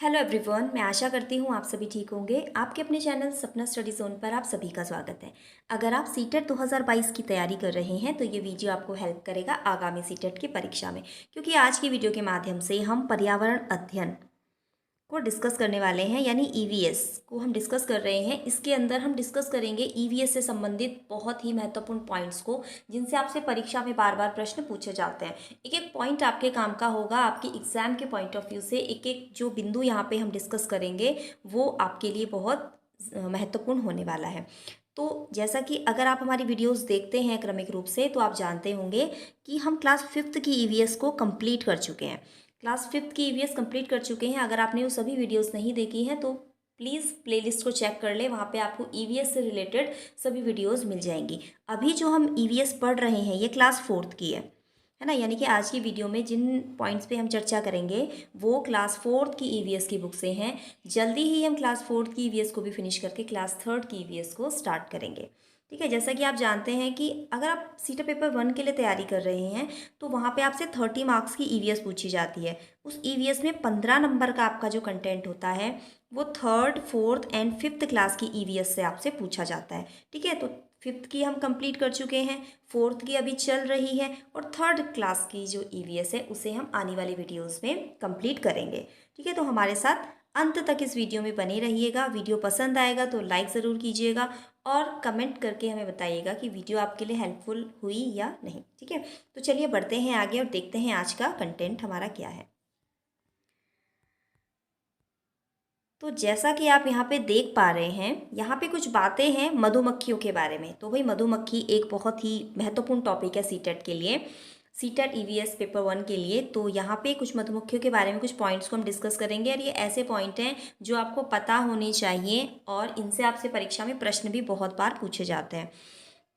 Hello everyone, मैं आशा करती हूँ आप सभी ठीक होंगे। आपके अपने चैनल सपना स्टडी जोन पर आप सभी का स्वागत है। अगर आप सीटेट 2022 की तैयारी कर रहे हैं तो ये वीडियो आपको हेल्प करेगा आगामी सीटेट की परीक्षा में, क्योंकि आज की वीडियो के माध्यम से हम पर्यावरण अध्ययन को डिस्कस करने वाले हैं, यानी ईवीएस को हम डिस्कस कर रहे हैं। इसके अंदर हम डिस्कस करेंगे ईवीएस से संबंधित बहुत ही महत्वपूर्ण पॉइंट्स को, जिनसे आपसे परीक्षा में बार बार प्रश्न पूछे जाते हैं। एक एक पॉइंट आपके काम का होगा। आपके एग्जाम के पॉइंट ऑफ व्यू से एक एक जो बिंदु यहाँ पे हम डिस्कस करेंगे वो आपके लिए बहुत महत्वपूर्ण होने वाला है। तो जैसा कि अगर आप हमारी वीडियोस देखते हैं क्रमिक रूप से, तो आप जानते होंगे कि हम क्लास 5th की ईवीएस को कंप्लीट कर चुके हैं। क्लास 5th की ईवीएस कंप्लीट कर चुके हैं। अगर आपने वो सभी वीडियोस नहीं देखी हैं तो प्लीज़ प्लेलिस्ट को चेक कर लें, वहाँ पे आपको ईवीएस से रिलेटेड सभी वीडियोस मिल जाएंगी। अभी जो हम ईवीएस पढ़ रहे हैं ये क्लास 4th की है ना, यानी कि आज की वीडियो में जिन पॉइंट्स पे हम चर्चा करेंगे वो क्लास 4th की ईवीएस की बुक से हैं। जल्दी ही हम क्लास 4th की ईवीएस को भी फिनिश करके क्लास 3rd की ईवीएस को स्टार्ट करेंगे। ठीक है, जैसा कि आप जानते हैं कि अगर आप सीटेट पेपर 1 के लिए तैयारी कर रहे हैं तो वहाँ पे आपसे 30 मार्क्स की ईवीएस पूछी जाती है। उस ईवीएस में 15 नंबर का आपका जो कंटेंट होता है वो 3rd, 4th and 5th class की ईवीएस से आपसे पूछा जाता है। ठीक है, तो 5th की हम कंप्लीट कर चुके हैं, 4th की अभी चल रही है और 3rd क्लास की जो ईवीएस है उसे हम आने वाली वीडियोज़ में कंप्लीट करेंगे। ठीक है, तो हमारे साथ अंत तक इस वीडियो में बने रहिएगा। वीडियो पसंद आएगा तो लाइक ज़रूर कीजिएगा और कमेंट करके हमें बताइएगा कि वीडियो आपके लिए हेल्पफुल हुई या नहीं। ठीक है, तो चलिए बढ़ते हैं आगे और देखते हैं आज का कंटेंट हमारा क्या है। तो जैसा कि आप यहाँ पे देख पा रहे हैं, यहाँ पे कुछ बातें हैं मधुमक्खियों के बारे में। तो भाई मधुमक्खी एक बहुत ही महत्वपूर्ण टॉपिक है सीटेट के लिए, सीटेट ईवीएस पेपर 1 के लिए। तो यहाँ पे कुछ मधुमक्खियों के बारे में कुछ पॉइंट्स को हम डिस्कस करेंगे और ये ऐसे पॉइंट हैं जो आपको पता होने चाहिए और इनसे आपसे परीक्षा में प्रश्न भी बहुत बार पूछे जाते हैं।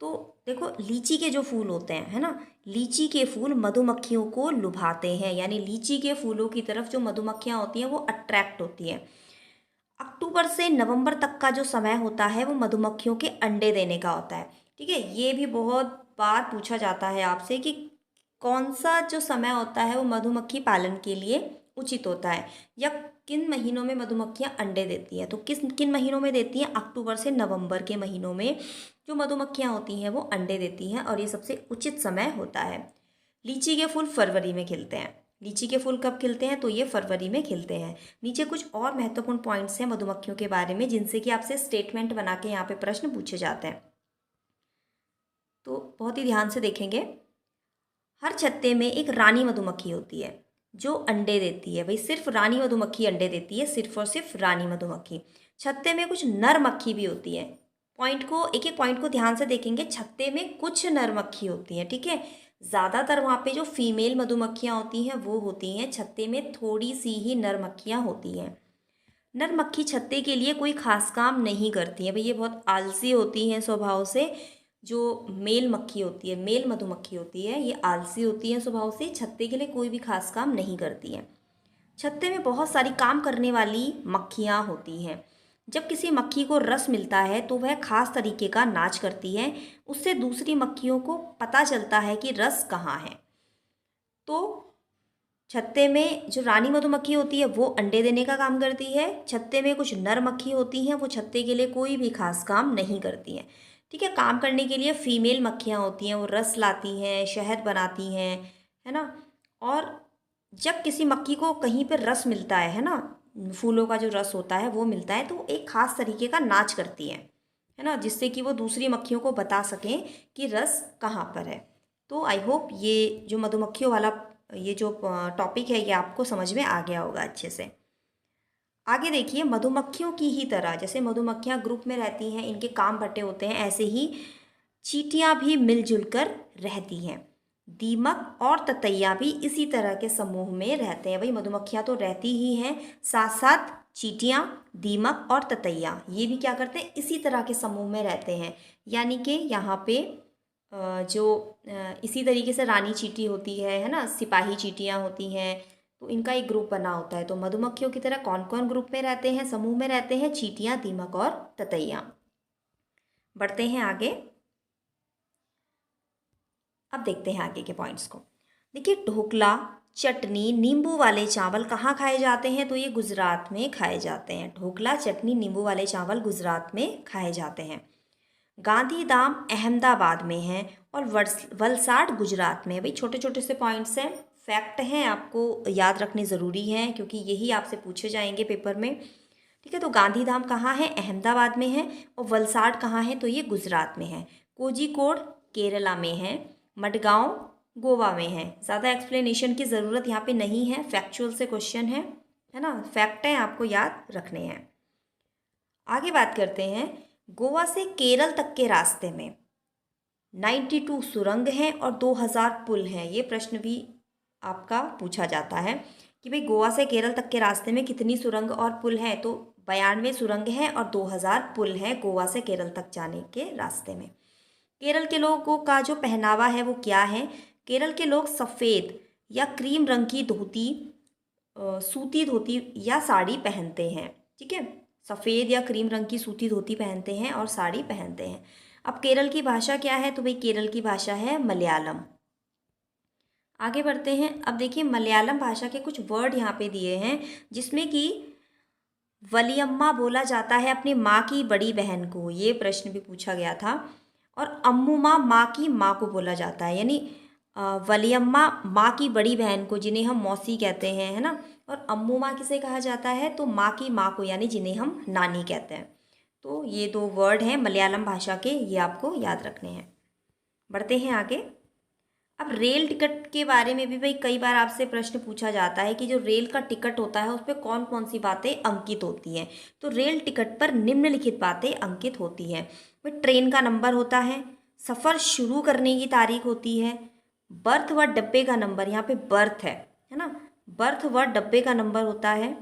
तो देखो, लीची के जो फूल होते हैं, है ना, लीची के फूल मधुमक्खियों को लुभाते हैं, यानी लीची के फूलों की तरफ जो मधुमक्खियाँ होती हैं वो अट्रैक्ट होती हैं। अक्टूबर से नवंबर तक का जो समय होता है वो मधुमक्खियों के अंडे देने का होता है। ठीक है, ये भी बहुत बार पूछा जाता है आपसे कि कौन सा जो समय होता है वो मधुमक्खी पालन के लिए उचित होता है, या किन महीनों में मधुमक्खियां अंडे देती हैं। तो किन महीनों में देती हैं? अक्टूबर से नवंबर के महीनों में जो मधुमक्खियां होती हैं वो अंडे देती हैं और ये सबसे उचित समय होता है। लीची के फूल फरवरी में खिलते हैं। लीची के फूल कब खिलते हैं? तो ये फरवरी में खिलते हैं। नीचे कुछ और महत्वपूर्ण पॉइंट्स हैं मधुमक्खियों के बारे में, जिनसे कि आपसे स्टेटमेंट बना के यहाँ पे प्रश्न पूछे जाते हैं। तो बहुत ही ध्यान से देखेंगे। हर छत्ते में एक रानी मधुमक्खी होती है जो अंडे देती है। भाई सिर्फ रानी मधुमक्खी अंडे देती है, सिर्फ और सिर्फ रानी मधुमक्खी। छत्ते में कुछ नर मक्खी भी होती है। पॉइंट को, एक एक पॉइंट को ध्यान से देखेंगे। छत्ते में कुछ नर मक्खी होती है, ठीक है। ज़्यादातर वहाँ पे जो फीमेल मधुमक्खियाँ होती हैं वो होती हैं। छत्ते में थोड़ी सी ही नर मक्खियाँ होती हैं। नर मक्खी छत्ते के लिए कोई खास काम नहीं करती है। भाई ये बहुत आलसी होती हैं स्वभाव से। जो मेल मक्खी होती है, मेल मधुमक्खी होती है, ये आलसी होती है स्वभाव से, छत्ते के लिए कोई भी खास काम नहीं करती है। छत्ते में बहुत सारी काम करने वाली मक्खियाँ होती हैं। जब किसी मक्खी को रस मिलता है तो वह खास तरीके का नाच करती है। उससे दूसरी मक्खियों को पता चलता है कि रस कहाँ है। तो छत्ते में जो रानी मधुमक्खी होती है वो अंडे देने का काम करती है। छत्ते में कुछ नर मक्खी होती हैं, वो छत्ते के लिए कोई भी खास काम नहीं करती हैं। ठीक है, काम करने के लिए फीमेल मक्खियाँ होती हैं, वो रस लाती हैं, शहद बनाती हैं, है ना। और जब किसी मक्खी को कहीं पर रस मिलता है ना, फूलों का जो रस होता है वो मिलता है, तो वो एक खास तरीके का नाच करती है ना, जिससे कि वो दूसरी मक्खियों को बता सकें कि रस कहाँ पर है। तो आई होप ये जो मधुमक्खियों वाला ये जो टॉपिक है ये आपको समझ में आ गया होगा अच्छे से। आगे देखिए, मधुमक्खियों की ही तरह जैसे मधुमक्खियां ग्रुप में रहती हैं, इनके काम बटे होते हैं, ऐसे ही चींटियां भी मिलजुल कर रहती हैं। दीमक और ततैया भी इसी तरह के समूह में रहते हैं। भाई मधुमक्खियां तो रहती ही हैं, साथ साथ चींटियां, दीमक और ततैया ये भी क्या करते हैं? इसी तरह के समूह में रहते हैं। यानी कि यहाँ पे जो इसी तरीके से रानी चींटी होती है ना, सिपाही चींटियाँ होती हैं, तो इनका एक ग्रुप बना होता है। तो मधुमक्खियों की तरह कौन कौन ग्रुप में रहते हैं, समूह में रहते हैं? चींटियाँ, दीमक और ततैया। बढ़ते हैं आगे। अब देखते हैं आगे के पॉइंट्स को। देखिए, ढोकला चटनी नींबू वाले चावल कहाँ खाए जाते हैं? तो ये गुजरात में खाए जाते हैं। ढोकला चटनी नींबू वाले चावल गुजरात में खाए जाते हैं। गांधीधाम अहमदाबाद में है और वलसाड गुजरात में है। भाई छोटे छोटे से पॉइंट्स हैं, फैक्ट हैं, आपको याद रखने ज़रूरी हैं क्योंकि यही आपसे पूछे जाएंगे पेपर में। ठीक है, तो गांधीधाम कहाँ है? अहमदाबाद में है। और वलसाड कहाँ है? तो ये गुजरात में है। कोझिकोड केरला में है। मडगांव गोवा में है। ज़्यादा एक्सप्लेनेशन की ज़रूरत यहाँ पे नहीं है, फैक्चुअल से क्वेश्चन है ना, फैक्ट हैं, आपको याद रखने हैं। आगे बात करते हैं, गोवा से केरल तक के रास्ते में 92 सुरंग हैं और 2000 पुल हैं। ये प्रश्न भी आपका पूछा जाता है कि भाई गोवा से केरल तक के रास्ते में कितनी सुरंग और पुल हैं? तो 92 सुरंग हैं और 2000 पुल हैं गोवा से केरल तक जाने के रास्ते में। केरल के लोगों का जो पहनावा है वो क्या है? केरल के लोग सफ़ेद या क्रीम रंग की धोती, सूती धोती या साड़ी पहनते हैं। ठीक है, सफ़ेद या क्रीम रंग की सूती धोती पहनते हैं और साड़ी पहनते हैं। अब केरल की भाषा क्या है? तो भाई केरल की भाषा है मलयालम। आगे बढ़ते हैं। अब देखिए मलयालम भाषा के कुछ वर्ड यहाँ पे दिए हैं जिसमें कि वलियम्मा बोला जाता है अपनी माँ की बड़ी बहन को, ये प्रश्न भी पूछा गया था। और अम्मुमा माँ की माँ को बोला जाता है, यानी वलियम्मा माँ की बड़ी बहन को, जिन्हें हम मौसी कहते हैं, है ना। और अम्मू माँ किसे कहा जाता है? तो माँ की माँ को, यानी जिन्हें हम नानी कहते हैं। तो ये दो वर्ड हैं मलयालम भाषा के, ये आपको याद रखने हैं। बढ़ते हैं आगे। अब रेल टिकट के बारे में भी भाई कई बार आपसे प्रश्न पूछा जाता है कि जो रेल का टिकट होता है उस पर कौन कौन सी बातें अंकित होती हैं। तो रेल टिकट पर निम्नलिखित बातें अंकित होती हैं। भाई ट्रेन का नंबर होता है, सफ़र शुरू करने की तारीख होती है, बर्थ व डब्बे का नंबर, यहाँ पे बर्थ है ना, बर्थ व डब्बे का नंबर होता है,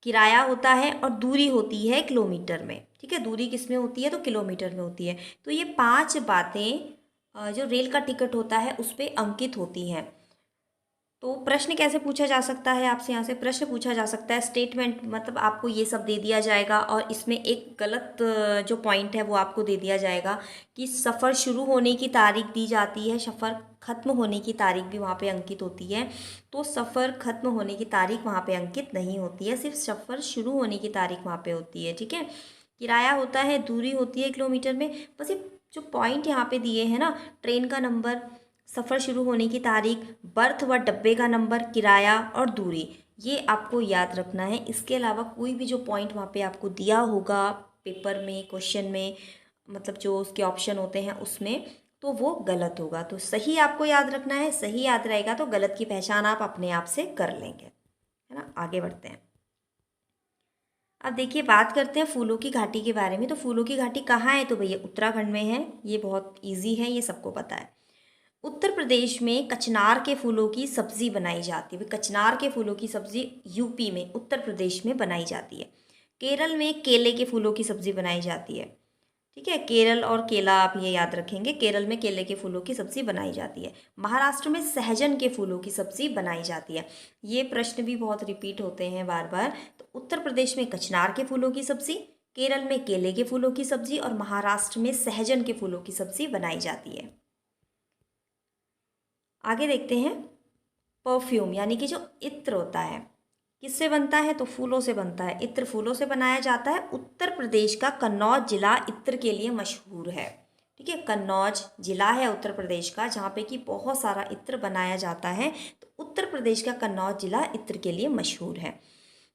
किराया होता है और दूरी होती है किलोमीटर में। ठीक है, दूरी किस में होती है? तो किलोमीटर में होती है। तो ये 5 बातें जो रेल का टिकट होता है उस पर अंकित होती हैं। तो प्रश्न कैसे पूछा जा सकता है आपसे? यहाँ से प्रश्न पूछा जा सकता है, स्टेटमेंट मतलब आपको ये सब दे दिया जाएगा और इसमें एक गलत जो पॉइंट है वो आपको दे दिया जाएगा कि सफ़र शुरू होने की तारीख दी जाती है, सफ़र ख़त्म होने की तारीख भी वहाँ पे अंकित होती है। तो सफ़र ख़त्म होने की तारीख वहाँ पे अंकित नहीं होती है, सिर्फ सफ़र शुरू होने की तारीख वहाँ पे होती है। ठीक है, किराया होता है, दूरी होती है किलोमीटर में। बस ये जो पॉइंट यहाँ पे दिए हैं ना, ट्रेन का नंबर, सफ़र शुरू होने की तारीख, बर्थ व डब्बे का नंबर, किराया और दूरी, ये आपको याद रखना है। इसके अलावा कोई भी जो पॉइंट वहाँ पे आपको दिया होगा पेपर में, क्वेश्चन में, मतलब जो उसके ऑप्शन होते हैं उसमें, तो वो गलत होगा। तो सही आपको याद रखना है, सही याद रहेगा तो गलत की पहचान आप अपने आप से कर लेंगे, है ना। आगे बढ़ते हैं। अब देखिए बात करते हैं फूलों की घाटी के बारे में। तो फूलों की घाटी कहाँ है? तो भैया उत्तराखंड में है। ये बहुत इजी है, ये सबको पता है। उत्तर प्रदेश में कचनार के फूलों की सब्जी बनाई जाती है। कचनार के फूलों की सब्जी यूपी में, उत्तर प्रदेश में बनाई जाती है। केरल में केले के फूलों की सब्जी बनाई जाती है। ठीक है, केरल और केला आप ये याद रखेंगे, केरल में केले के फूलों की सब्जी बनाई जाती है। महाराष्ट्र में सहजन के फूलों की सब्जी बनाई जाती है। ये प्रश्न भी बहुत रिपीट होते हैं बार बार। तो उत्तर प्रदेश में कचनार के फूलों की सब्जी, केरल में केले के फूलों की सब्जी और महाराष्ट्र में सहजन के फूलों की सब्जी बनाई जाती है। आगे देखते हैं, परफ्यूम यानी कि जो इत्र होता है किससे बनता है? तो फूलों से बनता है। इत्र फूलों से बनाया जाता है। उत्तर प्रदेश का कन्नौज जिला इत्र के लिए मशहूर है। ठीक है, कन्नौज जिला है उत्तर प्रदेश का जहाँ पे कि बहुत सारा इत्र बनाया जाता है। तो उत्तर प्रदेश का कन्नौज जिला इत्र के लिए मशहूर है।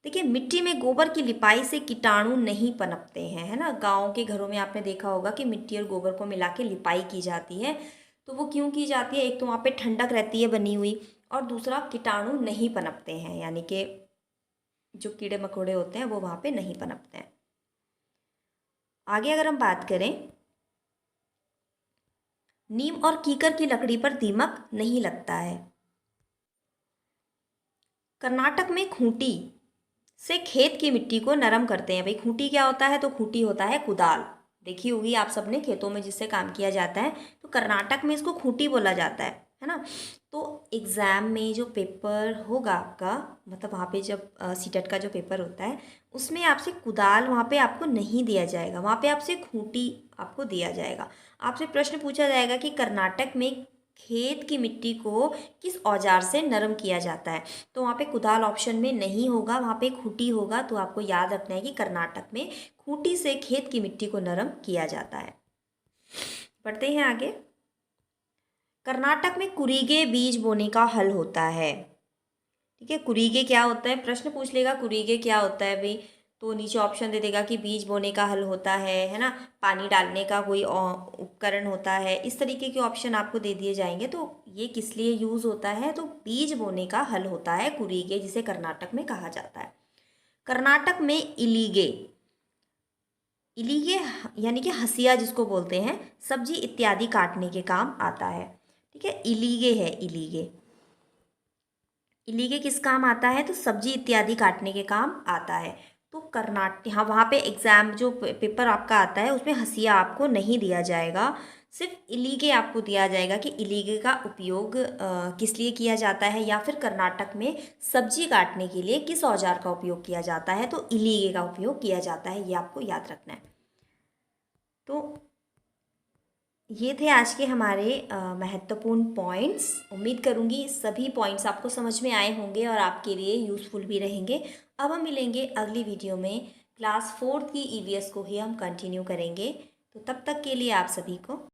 देखिए मिट्टी में गोबर की लिपाई से कीटाणु नहीं पनपते हैं, है ना। गाँव के घरों में आपने देखा होगा कि मिट्टी और गोबर को मिला के लिपाई की जाती है। तो वो क्यों की जाती है? एक तो वहाँ पे ठंडक रहती है बनी हुई, और दूसरा कीटाणु नहीं पनपते हैं, यानी कि जो कीड़े मकोड़े होते हैं वो वहाँ पे नहीं पनपते हैं। आगे अगर हम बात करें, नीम और कीकर की लकड़ी पर दीमक नहीं लगता है। कर्नाटक में खूंटी से खेत की मिट्टी को नरम करते हैं। भाई खूंटी क्या होता है? तो खूंटी होता है कुदाल, देखी होगी आप सबने खेतों में जिससे काम किया जाता है। तो कर्नाटक में इसको खूंटी बोला जाता है ना। तो एग्ज़ाम में जो पेपर होगा आपका, मतलब वहाँ पे जब सीटेट का जो पेपर होता है उसमें आपसे कुदाल वहाँ पे आपको नहीं दिया जाएगा, वहाँ पे आपसे खूंटी आपको दिया जाएगा। आपसे प्रश्न पूछा जाएगा कि कर्नाटक में खेत की मिट्टी को किस औजार से नरम किया जाता है? तो वहाँ पे कुदाल ऑप्शन में नहीं होगा, वहाँ पे खूंटी होगा। तो आपको याद रखना है कि कर्नाटक में खूंटी से खेत की मिट्टी को नरम किया जाता है। पढ़ते हैं आगे। कर्नाटक में कुरीगे बीज बोने का हल होता है। ठीक है, कुरीगे क्या होता है, प्रश्न पूछ लेगा कुरीगे क्या होता है भाई, तो नीचे ऑप्शन दे देगा कि बीज बोने का हल होता है ना, पानी डालने का कोई उपकरण होता है, इस तरीके के ऑप्शन आपको दे दिए जाएंगे। तो ये किस लिए यूज़ होता है, तो बीज बोने का हल होता है कुरीगे, जिसे कर्नाटक में कहा जाता है। कर्नाटक में इलीगे, इलीगे यानी कि हसिया जिसको बोलते हैं, सब्जी इत्यादि काटने के काम आता है। ठीक है, इलीगे है, इलीगे, इलीगे किस काम आता है, तो सब्जी इत्यादि काटने के काम आता है। तो कर्नाटक, हाँ, वहाँ पे एग्ज़ाम जो पेपर आपका आता है उसमें हसिया आपको नहीं दिया जाएगा, सिर्फ इलीगे आपको दिया जाएगा कि इलीगे का उपयोग किस लिए किया जाता है, या फिर कर्नाटक में सब्जी काटने के लिए किस औजार का उपयोग किया जाता है, तो इलीगे का उपयोग किया जाता है, ये आपको याद रखना है। तो ये थे आज के हमारे महत्वपूर्ण पॉइंट्स। उम्मीद करूँगी सभी पॉइंट्स आपको समझ में आए होंगे और आपके लिए यूज़फुल भी रहेंगे। अब हम मिलेंगे अगली वीडियो में, क्लास 4th की ईवीएस को ही हम कंटिन्यू करेंगे। तो तब तक के लिए आप सभी को